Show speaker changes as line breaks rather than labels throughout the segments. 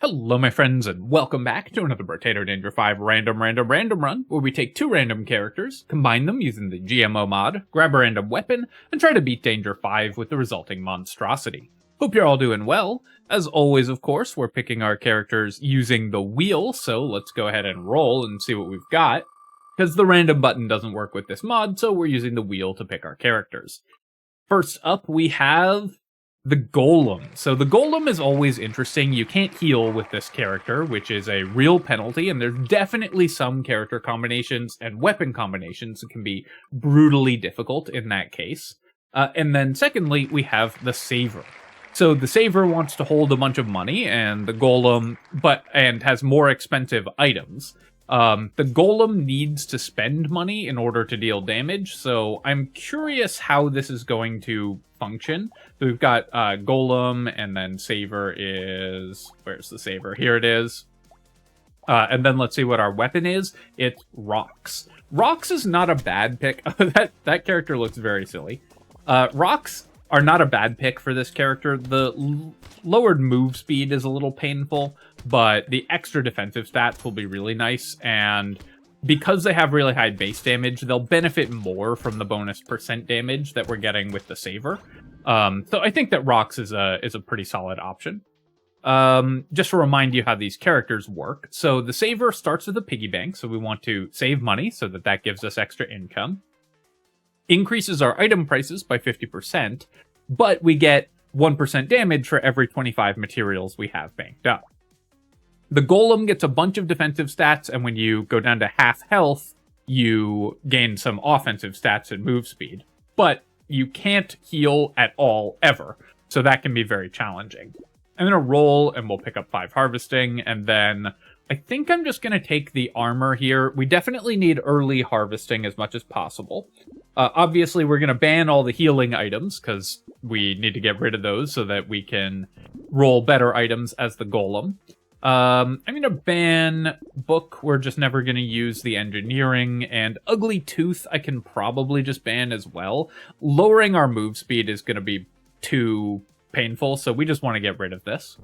Hello my friends and welcome back to another Brotato Danger 5 random run, where we take two random characters, combine them using the GMO mod, grab a random weapon, and try to beat Danger 5 with the resulting monstrosity. Hope you're all doing well. As always, of course, we're picking our characters using the wheel, so let's go ahead and roll and see what we've got. Because the random button doesn't work with this mod, so we're using the wheel to pick our characters. First up, we have the Golem. So the Golem is always interesting. You can't heal with this character, which is a real penalty, and there's definitely some character combinations and weapon combinations that can be brutally difficult in that case. And then secondly, we have the Saver. So the Saver wants to hold a bunch of money, and the Golem, and has more expensive items. The Golem needs to spend money in order to deal damage, so I'm curious how this is going to function. So we've got Golem, and then Saver is... Where's the Saver? Here it is. And then let's see what our weapon is. It's Rocks. Rocks is not a bad pick. that character looks very silly. Rocks are not a bad pick for this character. The lowered move speed is a little painful, but the extra defensive stats will be really nice, and because they have really high base damage, they'll benefit more from the bonus % damage that we're getting with the Saver. So I think that Rocks is a pretty solid option. Just to remind you how these characters work. So the Saver starts with a piggy bank, so we want to save money so that gives us extra income. Increases our item prices by 50%, but we get 1% damage for every 25 materials we have banked up. The Golem gets a bunch of defensive stats, and when you go down to half health, you gain some offensive stats and move speed. But you can't heal at all, ever, so that can be very challenging. I'm going to roll, and we'll pick up 5 harvesting, and then I think I'm just going to take the armor here. We definitely need early harvesting as much as possible. Obviously, we're going to ban all the healing items, because we need to get rid of those so that we can roll better items as the Golem. I'm going to ban Book. We're just never going to use the engineering. And Ugly Tooth, I can probably just ban as well. Lowering our move speed is going to be too painful, so we just want to get rid of this.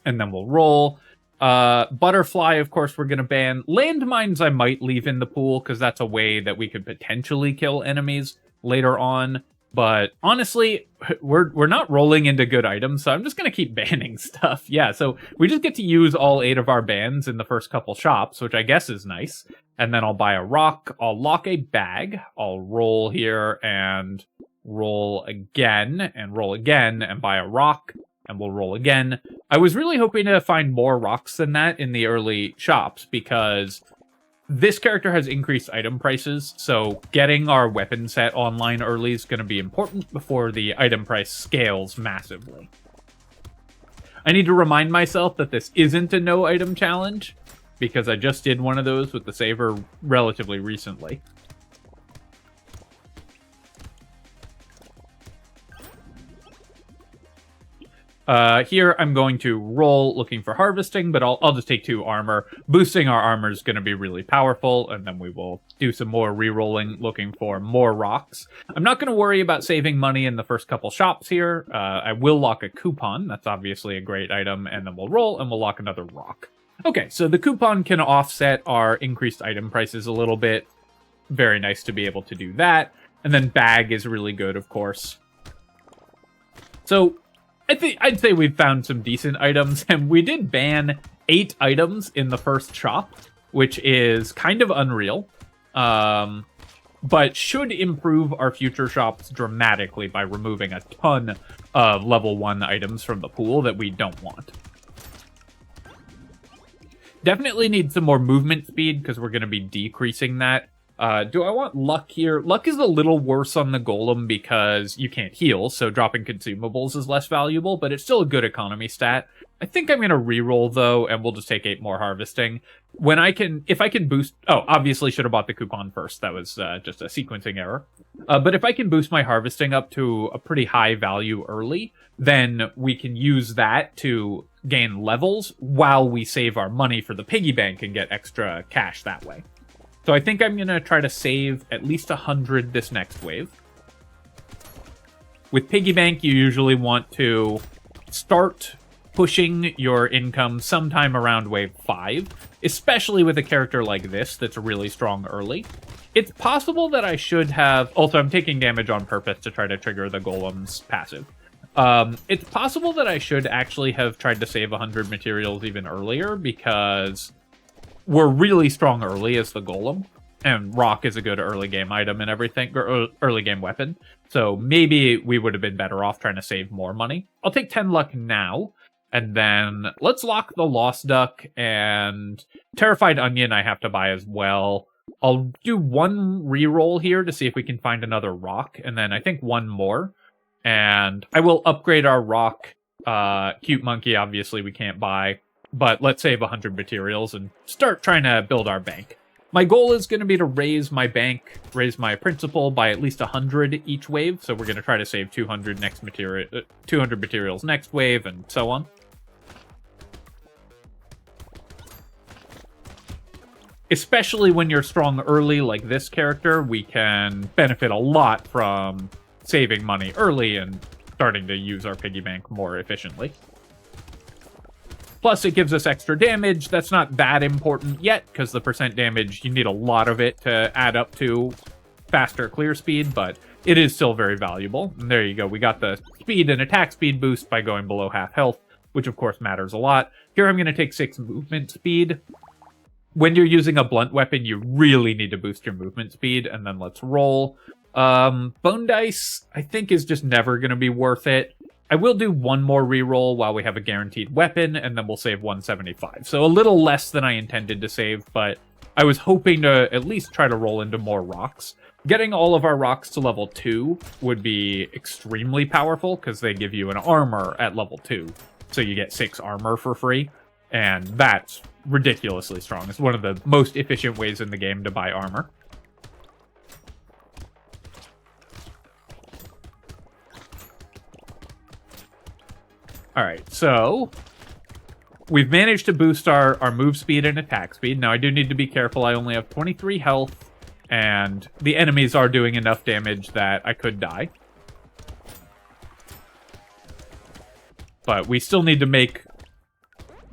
And then we'll roll. Butterfly, of course, we're going to ban. Landmines I might leave in the pool, because that's a way that we could potentially kill enemies later on. But honestly, we're not rolling into good items, so I'm just going to keep banning stuff. Yeah, so we just get to use all 8 of our bans in the first couple shops, which I guess is nice. And then I'll buy a rock, I'll lock a bag, I'll roll here and roll again, and buy a rock. And we'll roll again. I was really hoping to find more rocks than that in the early shops, because this character has increased item prices, so getting our weapon set online early is going to be important before the item price scales massively. I need to remind myself that this isn't a no item challenge, because I just did one of those with the Saver relatively recently. Here I'm going to roll looking for harvesting, but I'll just take 2 armor. Boosting our armor is going to be really powerful, and then we will do some more re-rolling looking for more rocks. I'm not going to worry about saving money in the first couple shops here. I will lock a coupon. That's obviously a great item, and then we'll roll and we'll lock another rock. Okay, so the coupon can offset our increased item prices a little bit. Very nice to be able to do that. And then bag is really good, of course. So I'd say we've found some decent items, and we did ban 8 items in the first shop, which is kind of unreal, but should improve our future shops dramatically by removing a ton of level 1 items from the pool that we don't want. Definitely need some more movement speed, because we're going to be decreasing that. Do I want luck here? Luck is a little worse on the Golem because you can't heal, so dropping consumables is less valuable, but it's still a good economy stat. I think I'm going to reroll, though, and we'll just take 8 more harvesting. If I can boost... Oh, obviously should have bought the coupon first. That was just a sequencing error. But if I can boost my harvesting up to a pretty high value early, then we can use that to gain levels while we save our money for the piggy bank and get extra cash that way. So I think I'm going to try to save at least 100 this next wave. With Piggy Bank, you usually want to start pushing your income sometime around wave 5, especially with a character like this that's really strong early. It's possible that I should have... Also, I'm taking damage on purpose to try to trigger the Golem's passive. It's possible that I should actually have tried to save 100 materials even earlier, because we're really strong early as the Golem, and rock is a good early game item and everything, or early game weapon. So maybe we would have been better off trying to save more money. I'll take 10 luck now, and then let's lock the Lost Duck, and Terrified Onion I have to buy as well. I'll do one reroll here to see if we can find another rock, and then I think one more. And I will upgrade our rock. Cute Monkey, obviously, we can't buy. But let's save 100 materials and start trying to build our bank. My goal is going to be to raise my bank, raise my principal by at least 100 each wave. So we're going to try to save 200 materials next wave, and so on. Especially when you're strong early like this character, we can benefit a lot from saving money early and starting to use our piggy bank more efficiently. Plus, it gives us extra damage. That's not that important yet, because the percent damage, you need a lot of it to add up to faster clear speed, but it is still very valuable. And there you go. We got the speed and attack speed boost by going below half health, which of course matters a lot. Here I'm going to take 6 movement speed. When you're using a blunt weapon, you really need to boost your movement speed, and then let's roll. Bone Dice, I think, is just never going to be worth it. I will do one more reroll while we have a guaranteed weapon, and then we'll save 175. So a little less than I intended to save, but I was hoping to at least try to roll into more rocks. Getting all of our rocks to level 2 would be extremely powerful, because they give you an armor at level 2. So you get 6 armor for free, and that's ridiculously strong. It's one of the most efficient ways in the game to buy armor. Alright, so we've managed to boost our move speed and attack speed. Now, I do need to be careful. I only have 23 health, and the enemies are doing enough damage that I could die. But we still need to make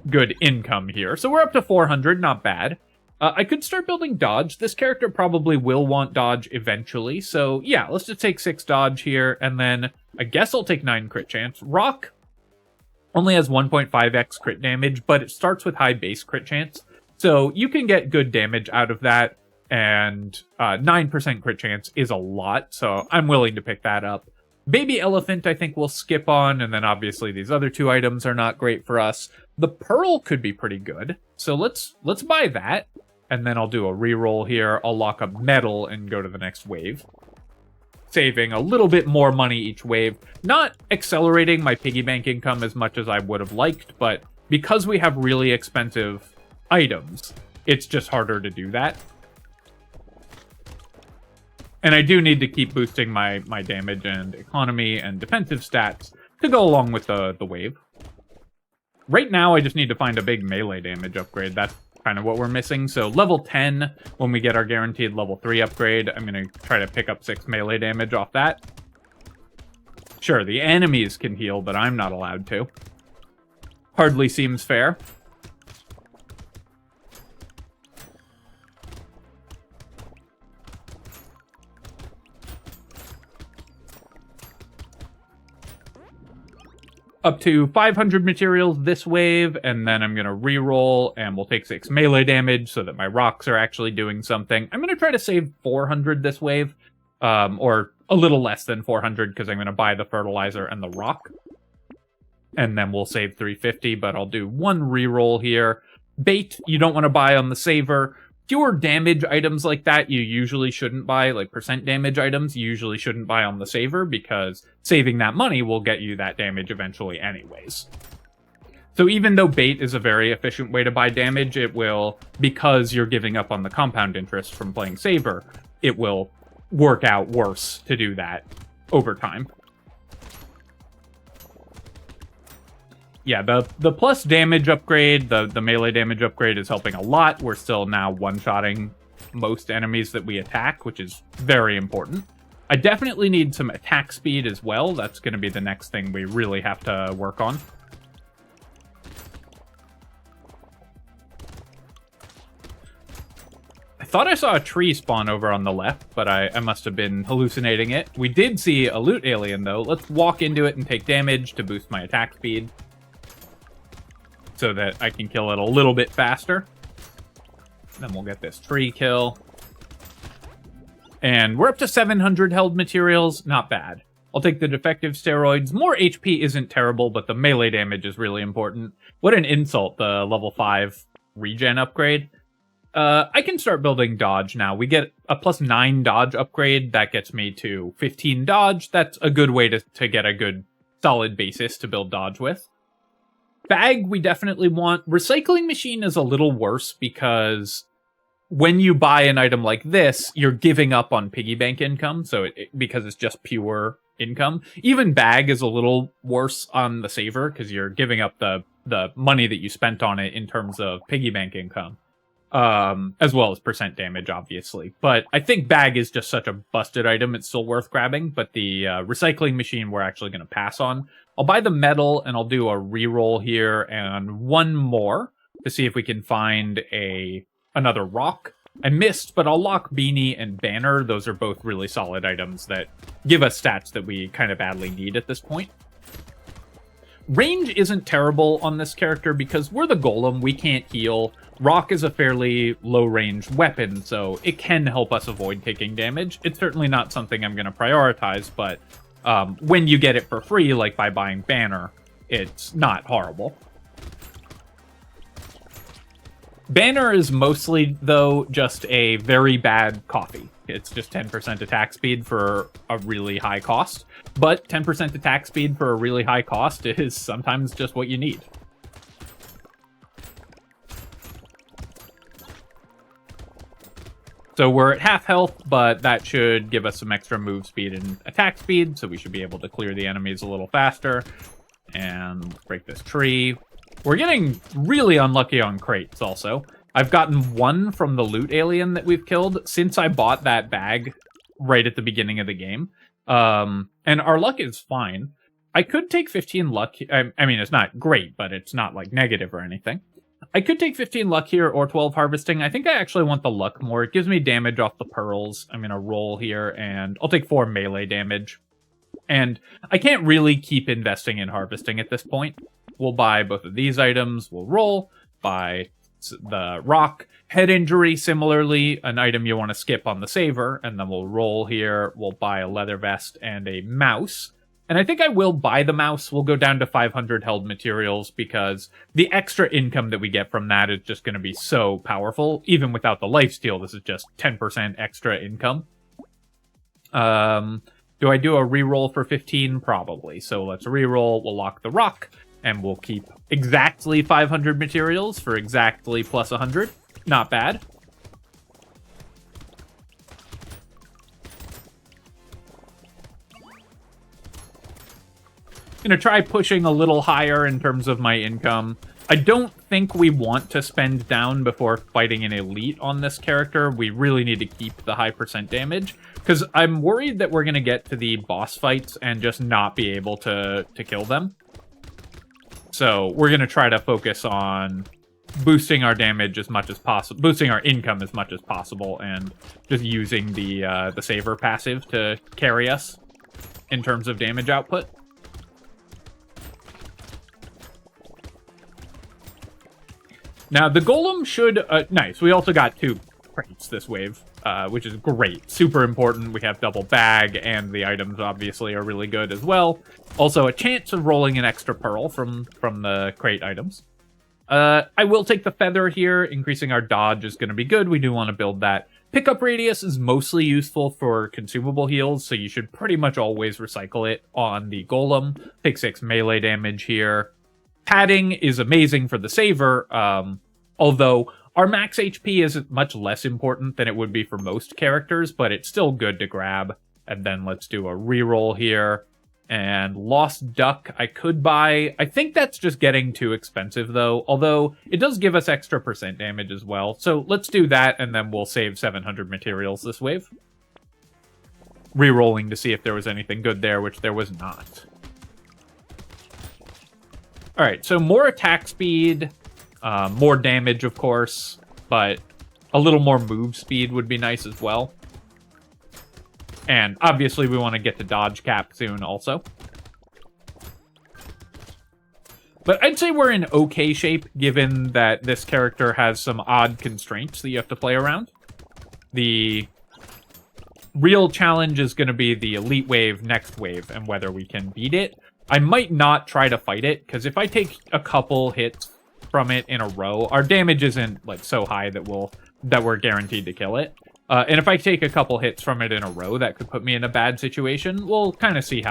good income here. So we're up to 400, not bad. I could start building dodge. This character probably will want dodge eventually. So yeah, let's just take 6 dodge here, and then I guess I'll take 9 crit chance. Rock only has 1.5x crit damage, but it starts with high base crit chance. So you can get good damage out of that, and 9% crit chance is a lot, so I'm willing to pick that up. Baby Elephant, I think we'll skip on, and then obviously these other 2 items are not great for us. The Pearl could be pretty good, so let's buy that, and then I'll do a reroll here. I'll lock up Metal and go to the next wave, saving a little bit more money each wave. Not accelerating my piggy bank income as much as I would have liked, but because we have really expensive items, it's just harder to do that. And I do need to keep boosting my damage and economy and defensive stats to go along with the wave. Right now, I just need to find a big melee damage upgrade. That's kind of what we're missing. So level 10, when we get our guaranteed level 3 upgrade, I'm going to try to pick up 6 melee damage off that. Sure, the enemies can heal, but I'm not allowed to. Hardly seems fair. Up to 500 materials this wave, and then I'm going to reroll, and we'll take 6 melee damage so that my rocks are actually doing something. I'm going to try to save 400 this wave, or a little less than 400, because I'm going to buy the fertilizer and the rock. And then we'll save 350, but I'll do one reroll here. Bait, you don't want to buy on the saver. Pure damage items like that you usually shouldn't buy, like percent damage items you usually shouldn't buy on the saver, because saving that money will get you that damage eventually anyways. So even though bait is a very efficient way to buy damage, it will, because you're giving up on the compound interest from playing saver, it will work out worse to do that over time. Yeah, the plus damage upgrade, the melee damage upgrade is helping a lot. We're still now one-shotting most enemies that we attack, which is very important. I definitely need some attack speed as well. That's going to be the next thing we really have to work on. thought I saw a tree spawn over on the left, but I must have been hallucinating it. We did see a loot alien, though. Let's walk into it and take damage to boost my attack speed so that I can kill it a little bit faster. Then we'll get this tree kill. And we're up to 700 held materials. Not bad. I'll take the defective steroids. More HP isn't terrible, but the melee damage is really important. What an insult, the level 5 regen upgrade. I can start building dodge now. We get a +9 dodge upgrade. That gets me to 15 dodge. That's a good way to get a good solid basis to build dodge with. Bag, we definitely want. Recycling machine is a little worse because when you buy an item like this, you're giving up on piggy bank income, so because it's just pure income. Even bag is a little worse on the saver because you're giving up the money that you spent on it in terms of piggy bank income. As well as percent damage, obviously. But I think bag is just such a busted item, it's still worth grabbing. But the recycling machine we're actually going to pass on. I'll buy the metal, and I'll do a reroll here, and one more to see if we can find another rock. I missed, but I'll lock Beanie and Banner. Those are both really solid items that give us stats that we kind of badly need at this point. Range isn't terrible on this character because we're the Golem, we can't heal. Rock is a fairly low-range weapon, so it can help us avoid taking damage. It's certainly not something I'm going to prioritize, but when you get it for free, like by buying Banner, it's not horrible. Banner is mostly, though, just a very bad coffee. It's just 10% attack speed for a really high cost. But 10% attack speed for a really high cost is sometimes just what you need. So we're at half health, but that should give us some extra move speed and attack speed, so we should be able to clear the enemies a little faster. And break this tree. We're getting really unlucky on crates also. I've gotten one from the loot alien that we've killed since I bought that bag right at the beginning of the game. And our luck is fine. I could take 15 luck. I mean, it's not great, but it's not like negative or anything. I could take 15 luck here or 12 harvesting. I think I actually want the luck more. It gives me damage off the pearls. I'm going to roll here, and I'll take 4 melee damage. And I can't really keep investing in harvesting at this point. We'll buy both of these items. We'll roll, buy the rock. Head injury, similarly, an item you want to skip on the saver. And then we'll roll here. We'll buy a leather vest and a mouse. And I think I will buy the mouse. We'll go down to 500 held materials because the extra income that we get from that is just going to be so powerful. Even without the lifesteal, this is just 10% extra income. Do I do a reroll for 15? Probably. So let's reroll. We'll lock the rock. And we'll keep exactly 500 materials for exactly plus 100. Not bad. Gonna try pushing a little higher in terms of my income. I don't think we want to spend down before fighting an elite on this character. We really need to keep the high percent damage, because I'm worried that we're gonna get to the boss fights and just not be able to kill them. So we're going to try to focus on boosting our damage as much as possible, boosting our income as much as possible, and just using the saver passive to carry us in terms of damage output. Now, the Golem should... nice, we also got 2 crates this wave, which is great. Super important. We have double bag, and the items obviously are really good as well. Also, a chance of rolling an extra pearl from the crate items. I will take the feather here. Increasing our dodge is going to be good. We do want to build that. Pickup radius is mostly useful for consumable heals, so you should pretty much always recycle it on the Golem. Take 6 melee damage here. Padding is amazing for the saver, although our max HP is much less important than it would be for most characters, but it's still good to grab. And then let's do a reroll here. And Lost Duck I could buy. I think that's just getting too expensive, though. Although, it does give us extra percent damage as well. So let's do that, and then we'll save 700 materials this wave. Rerolling to see if there was anything good there, which there was not. Alright, so more attack speed. More damage, of course. But A little more move speed would be nice as well. And obviously we want to get to dodge cap soon also. But I'd say we're in okay shape, given that this character has some odd constraints that you have to play around. The real challenge is going to be the elite wave, next wave, and whether we can beat it. I might not try to fight it, because if I take a couple hits from it in a row, our damage isn't like so high that we're guaranteed to kill it. And if I take a couple hits from it in a row, that could put me in a bad situation. We'll kind of see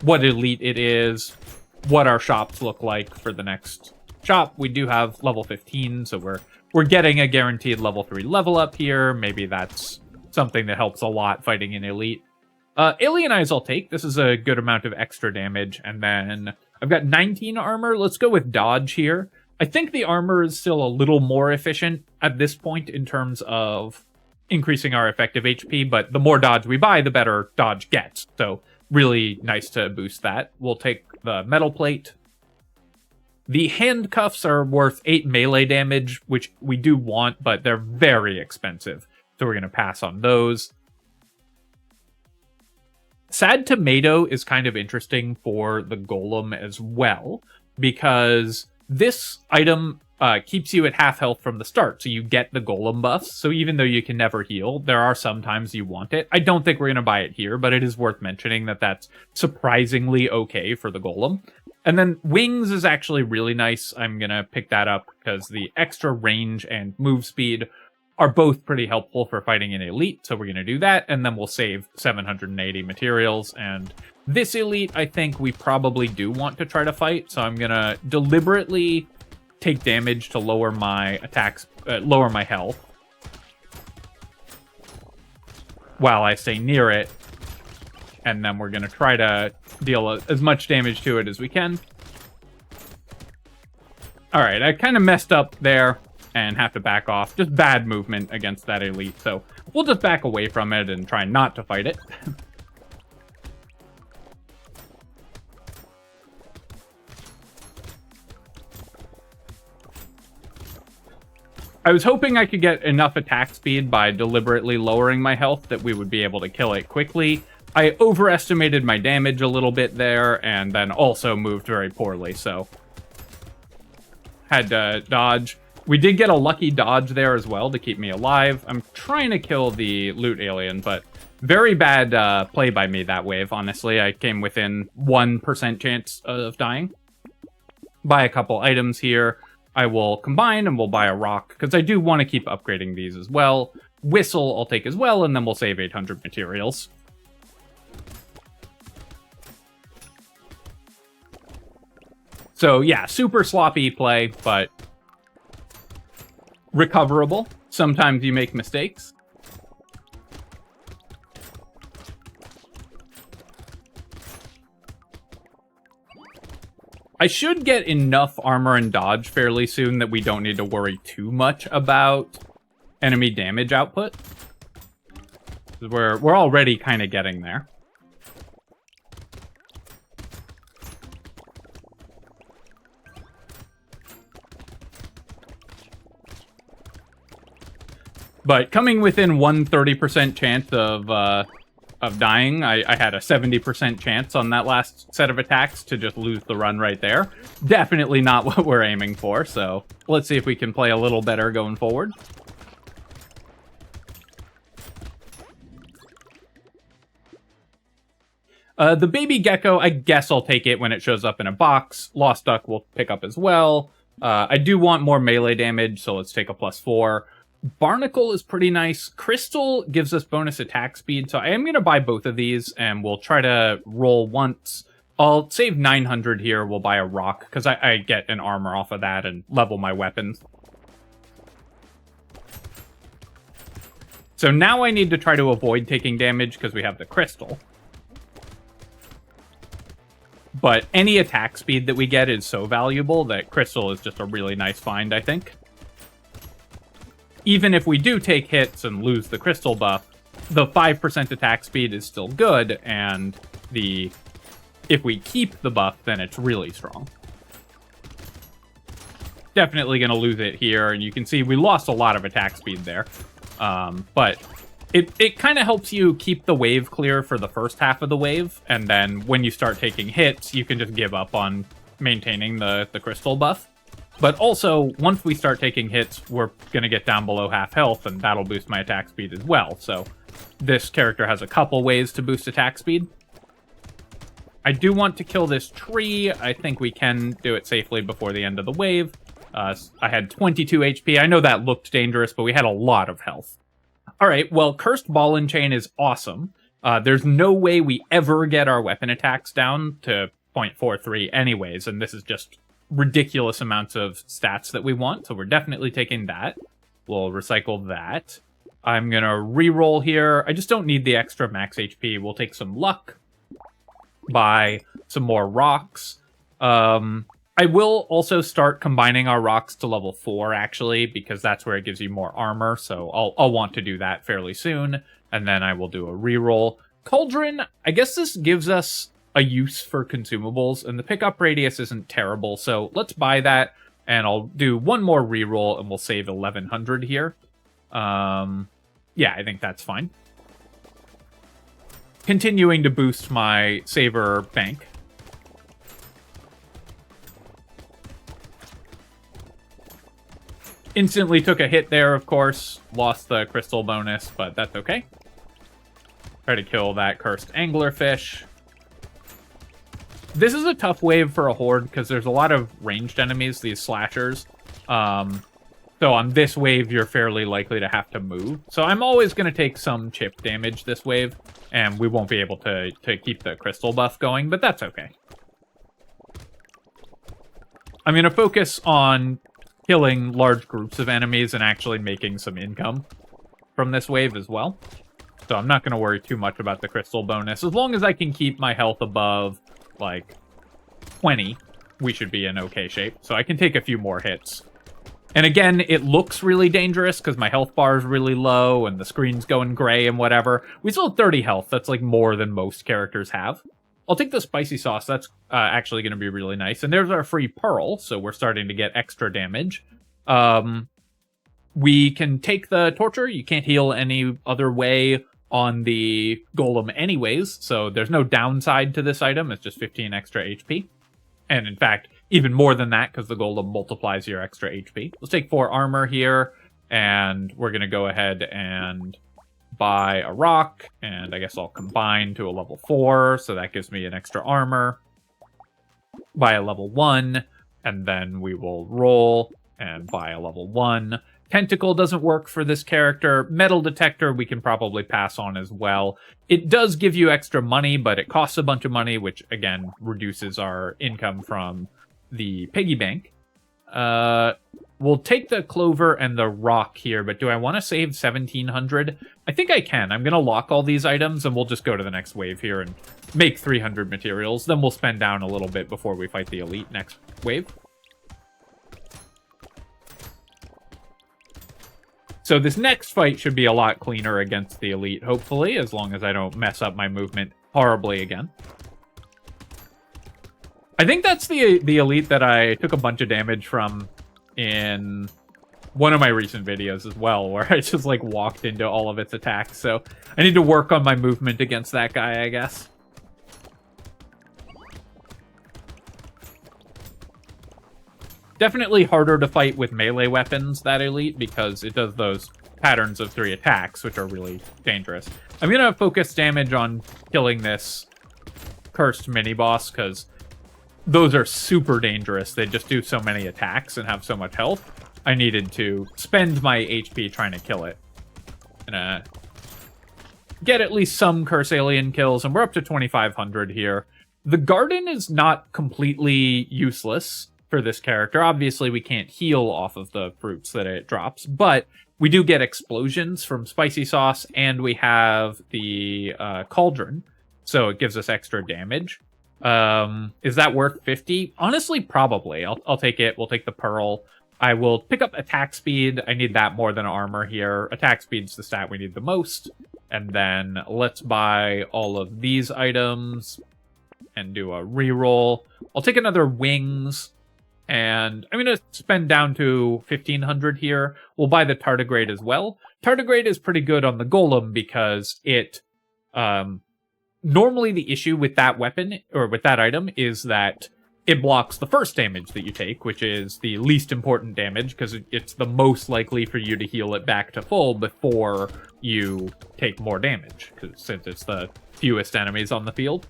what elite it is, what our shops look like for the next shop. We do have level 15, so we're getting a guaranteed level 3 level up here. Maybe that's something that helps a lot fighting an elite. Alien Eyes I'll take. This is a good amount of extra damage. And then I've got 19 armor. Let's go with dodge here. I think the armor is still a little more efficient at this point in terms of increasing our effective HP, but the more dodge we buy, the better dodge gets. So really nice to boost that. We'll take the metal plate. The handcuffs are worth 8 melee damage, which we do want, but they're very expensive. So we're going to pass on those. Sad Tomato is kind of interesting for the Golem as well, because this item keeps you at half health from the start, so you get the Golem buffs. So even though you can never heal, there are some times you want it. I don't think we're going to buy it here, but it is worth mentioning that that's surprisingly okay for the Golem. And then Wings is actually really nice. I'm going to pick that up because the extra range and move speed are both pretty helpful for fighting an elite, so we're going to do that, and then we'll save 780 materials. And this elite, I think we probably do want to try to fight, so I'm going to deliberately take damage to lower my attacks, lower my health, while I stay near it, and then we're going to try to deal as much damage to it as we can. Alright, I kind of messed up there and have to back off. Just bad movement against that elite, so we'll just back away from it and try not to fight it. I was hoping I could get enough attack speed by deliberately lowering my health that we would be able to kill it quickly. I overestimated my damage a little bit there, and then also moved very poorly, so had to dodge. We did get a lucky dodge there as well to keep me alive. I'm trying to kill the loot alien, but very bad play by me that wave, honestly. I came within 1% chance of dying. Buy a couple items here. I will combine and we'll buy a rock, because I do want to keep upgrading these as well. Whistle I'll take as well, and then we'll save 800 materials. So yeah, super sloppy play, but recoverable. Sometimes you make mistakes. I should get enough armor and dodge fairly soon that we don't need to worry too much about enemy damage output. We're already kind of getting there. But coming within 130% chance of dying, I had a 70% chance on that last set of attacks to just lose the run right there. Definitely not what we're aiming for, so let's see if we can play a little better going forward. The baby gecko, I guess I'll take it when it shows up in a box. Lost Duck will pick up as well. I do want more melee damage, so let's take a +4. Barnacle is pretty nice. Crystal gives us bonus attack speed, so I am going to buy both of these, and we'll try to roll once. I'll save 900 here. We'll buy a rock, because I get an armor off of that and level my weapons. So now I need to try to avoid taking damage, because we have the crystal. But any attack speed that we get is so valuable that crystal is just a really nice find, I think. Even if we do take hits and lose the crystal buff, the 5% attack speed is still good, and if we keep the buff, then it's really strong. definitely going to lose it here, and you can see we lost a lot of attack speed there. But it kind of helps you keep the wave clear for the first half of the wave, and then when you start taking hits, you can just give up on maintaining the crystal buff. But also, once we start taking hits, we're going to get down below half health, and that'll boost my attack speed as well. So this character has a couple ways to boost attack speed. I do want to kill this tree. I think we can do it safely before the end of the wave. I had 22 HP. I know that looked dangerous, but we had a lot of health. All right, well, Cursed Ball and Chain is awesome. There's no way we ever get our weapon attacks down to 0.43 anyways, and this is just ridiculous amounts of stats that we want, so we're definitely taking that. We'll recycle that. I'm going to re-roll here. I just don't need the extra max HP. We'll take some luck, buy some more rocks. I will also start combining our rocks to level 4, actually, because that's where it gives you more armor, so I'll want to do that fairly soon, and then I will do a reroll. Cauldron, I guess this gives us a use for consumables, and the pickup radius isn't terrible, so let's buy that, and I'll do one more reroll, and we'll save 1100 here. Yeah, I think that's fine. Continuing to boost my Saber bank. Instantly took a hit there, of course. Lost the crystal bonus, but that's okay. Try to kill that cursed anglerfish. This is a tough wave for a horde because there's a lot of ranged enemies, these slashers. So on this wave, you're fairly likely to have to move. So I'm always going to take some chip damage this wave, and we won't be able to keep the crystal buff going, but that's okay. I'm going to focus on killing large groups of enemies and actually making some income from this wave as well. So I'm not going to worry too much about the crystal bonus. As long as I can keep my health above, like, 20, we should be in okay shape. So I can take a few more hits. And again, it looks really dangerous because my health bar is really low and the screen's going gray and whatever. We still have 30 health. That's like more than most characters have. I'll take the spicy sauce. That's actually going to be really nice. And there's our free pearl, so we're starting to get extra damage. We can take the torture. You can't heal any other way on the golem anyways, so there's no downside to this item. It's just 15 extra HP. And in fact, even more than that, because the golem multiplies your extra HP. Let's take 4 armor here, and we're going to go ahead and buy a rock, and I guess I'll combine to a level 4, so that gives me an extra armor. Buy a level 1, and then we will roll and buy a level 1. Tentacle doesn't work for this character. Metal detector we can probably pass on as well. It does give you extra money, but it costs a bunch of money, which again reduces our income from the piggy bank. We'll take the clover and the rock here, but do I want to save 1700? I think I can. I'm going to lock all these items, and we'll just go to the next wave here and make 300 materials. Then we'll spend down a little bit before we fight the elite next wave. So this next fight should be a lot cleaner against the elite, hopefully, as long as I don't mess up my movement horribly again. I think that's the elite that I took a bunch of damage from in one of my recent videos as well, where I just like walked into all of its attacks. So I need to work on my movement against that guy, I guess. Definitely harder to fight with melee weapons, that elite, because it does those patterns of 3 attacks, which are really dangerous. I'm going to focus damage on killing this cursed mini-boss, because those are super dangerous. They just do so many attacks and have so much health. I needed to spend my HP trying to kill it. And get at least some curse alien kills, and we're up to 2500 here. The garden is not completely useless for this character. Obviously, we can't heal off of the fruits that it drops, but we do get explosions from spicy sauce, and we have the cauldron, so it gives us extra damage. Is that worth 50? Honestly, probably. I'll take it. We'll take the pearl. I will pick up attack speed. I need that more than armor here. Attack speed's the stat we need the most. And then let's buy all of these items and do a reroll. I'll take another wings. And I'm going to spend down to 1500 here. We'll buy the tardigrade as well. Tardigrade is pretty good on the golem because it... normally the issue with that weapon, or with that item, is that it blocks the first damage that you take, which is the least important damage, because it's the most likely for you to heal it back to full before you take more damage, since it's the fewest enemies on the field.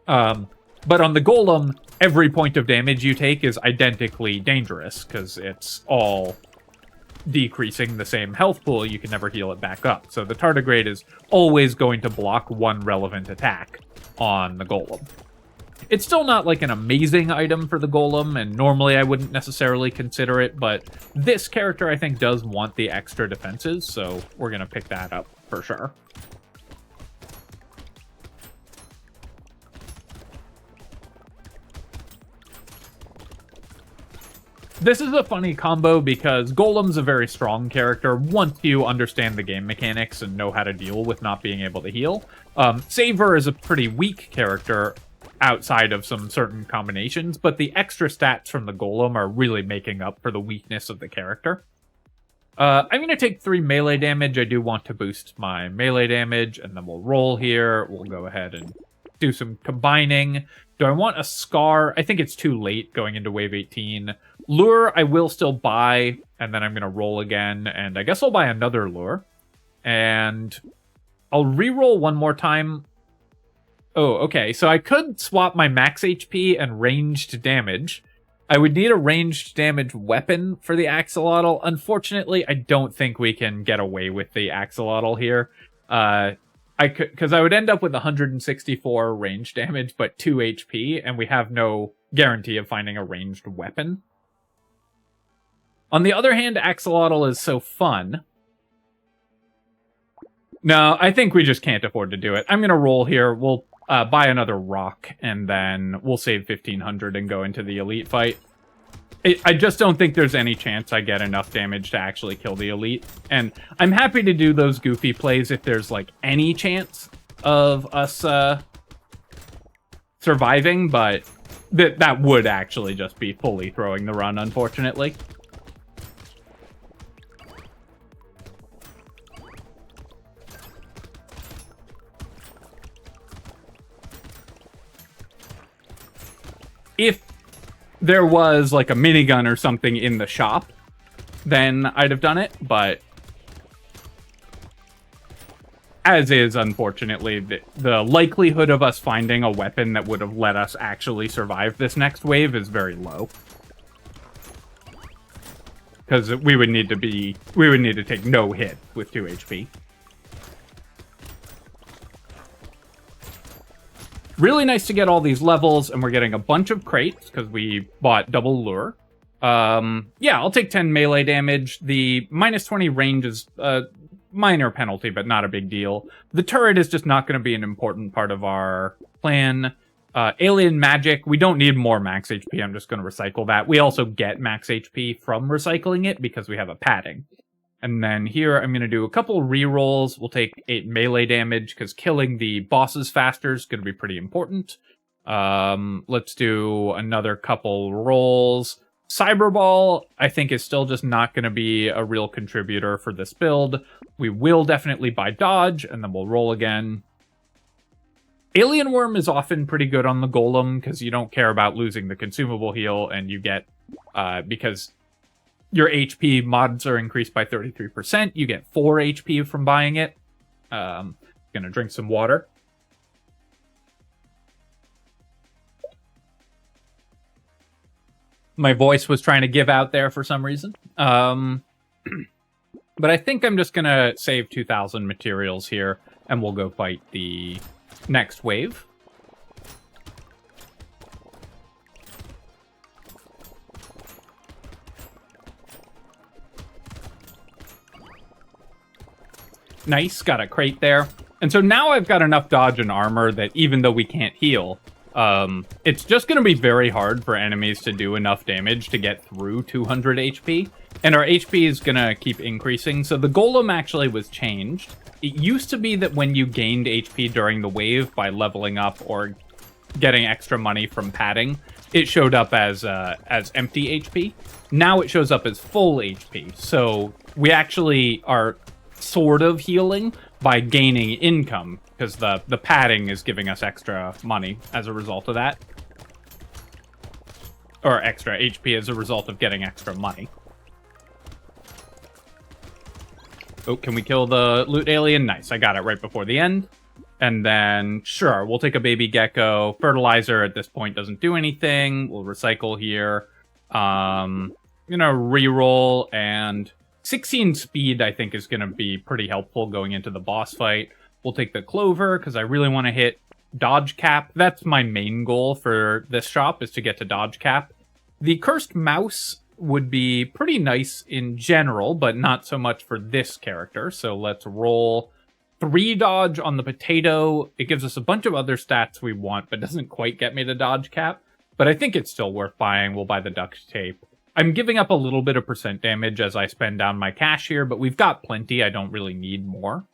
But on the golem, every point of damage you take is identically dangerous, because it's all decreasing the same health pool. You can never heal it back up. So the tardigrade is always going to block one relevant attack on the golem. It's still not like an amazing item for the golem, and normally I wouldn't necessarily consider it, but this character I think does want the extra defenses, so we're going to pick that up for sure. This is a funny combo because Golem's a very strong character once you understand the game mechanics and know how to deal with not being able to heal. Saver is a pretty weak character outside of some certain combinations, but the extra stats from the Golem are really making up for the weakness of the character. I'm going to take 3 melee damage. I do want to boost my melee damage, and then we'll roll here. We'll go ahead and do some combining. Do I want a Scar? I think it's too late going into wave 18. Lure, I will still buy, and then I'm going to roll again, and I guess I'll buy another Lure. And I'll re-roll one more time. Oh, okay, so I could swap my max HP and ranged damage. I would need a ranged damage weapon for the axolotl. Unfortunately, I don't think we can get away with the axolotl here. Because I would end up with 164 range damage, but 2 HP, and we have no guarantee of finding a ranged weapon. On the other hand, axolotl is so fun. No, I think we just can't afford to do it. I'm going to roll here. We'll buy another rock, and then we'll save 1500 and go into the elite fight. I just don't think there's any chance I get enough damage to actually kill the elite. And I'm happy to do those goofy plays if there's, like, any chance of us surviving, but that would actually just be fully throwing the run, unfortunately. If there was like a minigun or something in the shop, then I'd have done it, but as is, unfortunately, the likelihood of us finding a weapon that would have let us actually survive this next wave is very low. Because we would need to take no hit with 2 HP. Really nice to get all these levels, and we're getting a bunch of crates, because we bought double lure. Yeah, I'll take 10 melee damage. The minus 20 range is a minor penalty, but not a big deal. The turret is just not going to be an important part of our plan. Alien magic, we don't need more max HP, I'm just going to recycle that. We also get max HP from recycling it, because we have a padding. And then here, I'm going to do a couple rerolls. We'll take 8 melee damage, because killing the bosses faster is going to be pretty important. Let's do another couple rolls. Cyberball, I think, is still just not going to be a real contributor for this build. We will definitely buy dodge, and then we'll roll again. Alien Worm is often pretty good on the Golem, because you don't care about losing the consumable heal, and you get, because your HP mods are increased by 33%. You get 4 HP from buying it. Gonna drink some water. My voice was trying to give out there for some reason. But I think I'm just gonna save 2,000 materials here, and we'll go fight the next wave. Nice, got a crate there. And so now I've got enough dodge and armor that even though we can't heal, it's just going to be very hard for enemies to do enough damage to get through 200 HP. And our HP is going to keep increasing. So the Golem actually was changed. It used to be that when you gained HP during the wave by leveling up or getting extra money from padding, it showed up as empty HP. Now it shows up as full HP. So we actually are sort of healing by gaining income, because the padding is giving us extra money as a result of that. Or extra HP as a result of getting extra money. Oh, can we kill the loot alien? Nice, I got it right before the end. And then, sure, we'll take a baby gecko. Fertilizer at this point doesn't do anything. We'll recycle here. Reroll, and 16 speed, I think, is going to be pretty helpful going into the boss fight. We'll take the clover, because I really want to hit dodge cap. That's my main goal for this shop, is to get to dodge cap. The cursed mouse would be pretty nice in general, but not so much for this character. So let's roll 3 dodge on the potato. It gives us a bunch of other stats we want, but doesn't quite get me the dodge cap. But I think it's still worth buying. We'll buy the duct tape. I'm giving up a little bit of percent damage as I spend down my cash here, but we've got plenty. I don't really need more.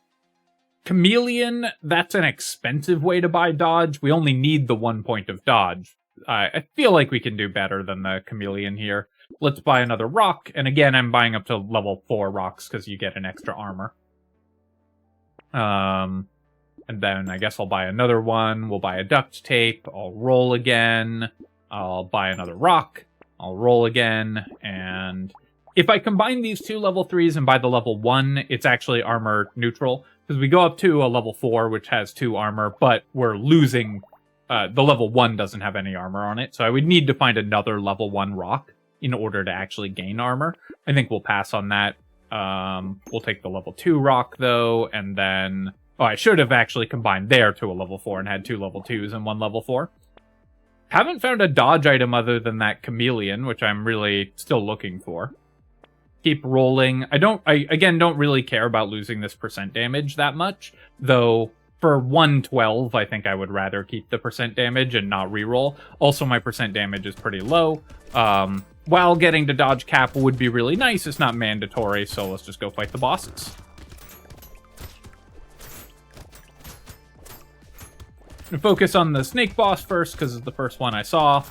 Chameleon, that's an expensive way to buy dodge. We only need the 1 point of dodge. I feel like we can do better than the chameleon here. Let's buy another rock, and again, I'm buying up to level 4 rocks because you get an extra armor. And then I guess I'll buy another one. We'll buy a duct tape. I'll roll again. I'll buy another rock. I'll roll again, and if I combine these 2 level 3s and buy the level 1, it's actually armor neutral, because we go up to a level 4, which has 2 armor, but we're losing, the level 1 doesn't have any armor on it, so I would need to find another level 1 rock in order to actually gain armor. I think we'll pass on that. We'll take the level 2 rock, though, and then... Oh, I should have actually combined there to a level 4 and had 2 level 2s and 1 level 4. Haven't found a dodge item other than that chameleon, which I'm really still looking for. Keep rolling. I again don't really care about losing this percent damage that much, though for 112, I think I would rather keep the percent damage and not reroll. Also, my percent damage is pretty low. While getting to dodge cap would be really nice, it's not mandatory, so let's just go fight the bosses. Focus on the snake boss first, because it's the first one I saw.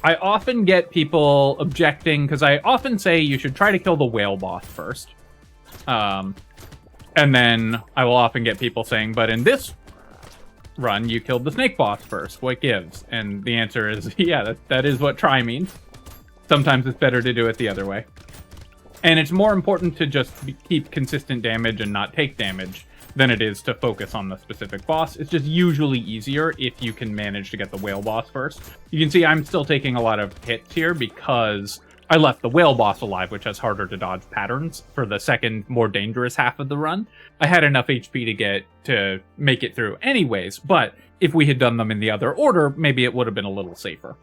I often get people objecting, because I often say you should try to kill the whale boss first. And then I will often get people saying, but in this run, you killed the snake boss first. What gives? And the answer is, yeah, that is what try means. Sometimes it's better to do it the other way. And it's more important to just keep consistent damage and not take damage than it is to focus on the specific boss. It's just usually easier if you can manage to get the whale boss first. You can see I'm still taking a lot of hits here because I left the whale boss alive, which has harder to dodge patterns for the second, more dangerous half of the run. I had enough HP to make it through anyways, but if we had done them in the other order, maybe it would have been a little safer.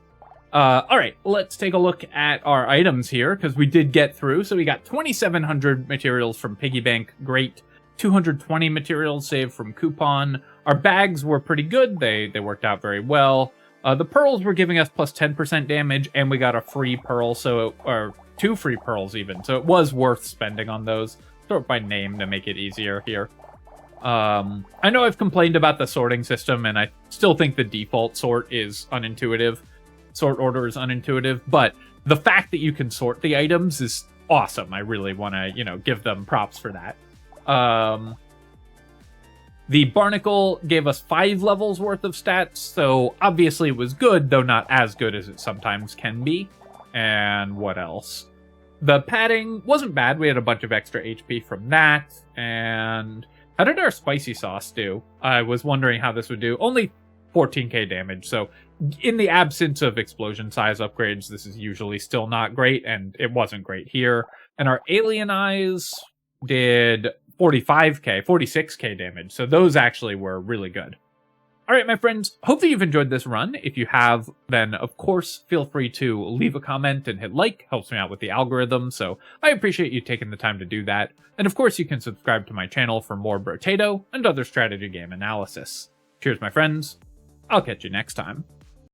Alright, let's take a look at our items here, because we did get through. So we got 2,700 materials from Piggy Bank, great. 220 materials saved from Coupon. Our bags were pretty good, they worked out very well. The pearls were giving us plus 10% damage, and we got a free pearl, or 2 free pearls even, so it was worth spending on those. Sort by name to make it easier here. I know I've complained about the sorting system, and I still think the default sort is unintuitive. Sort order is unintuitive, but the fact that you can sort the items is awesome. I really want to, give them props for that. The Barnacle gave us 5 levels worth of stats, so obviously it was good, though not as good as it sometimes can be. And what else? The padding wasn't bad. We had a bunch of extra HP from that. And how did our spicy sauce do? I was wondering how this would do. Only 14k damage, so in the absence of explosion size upgrades, this is usually still not great, and it wasn't great here. And our alien eyes did 46k damage, so those actually were really good. Alright, my friends, hopefully you've enjoyed this run. If you have, then of course feel free to leave a comment and hit like. Helps me out with the algorithm, so I appreciate you taking the time to do that. And of course you can subscribe to my channel for more Brotato and other strategy game analysis. Cheers, my friends. I'll catch you next time.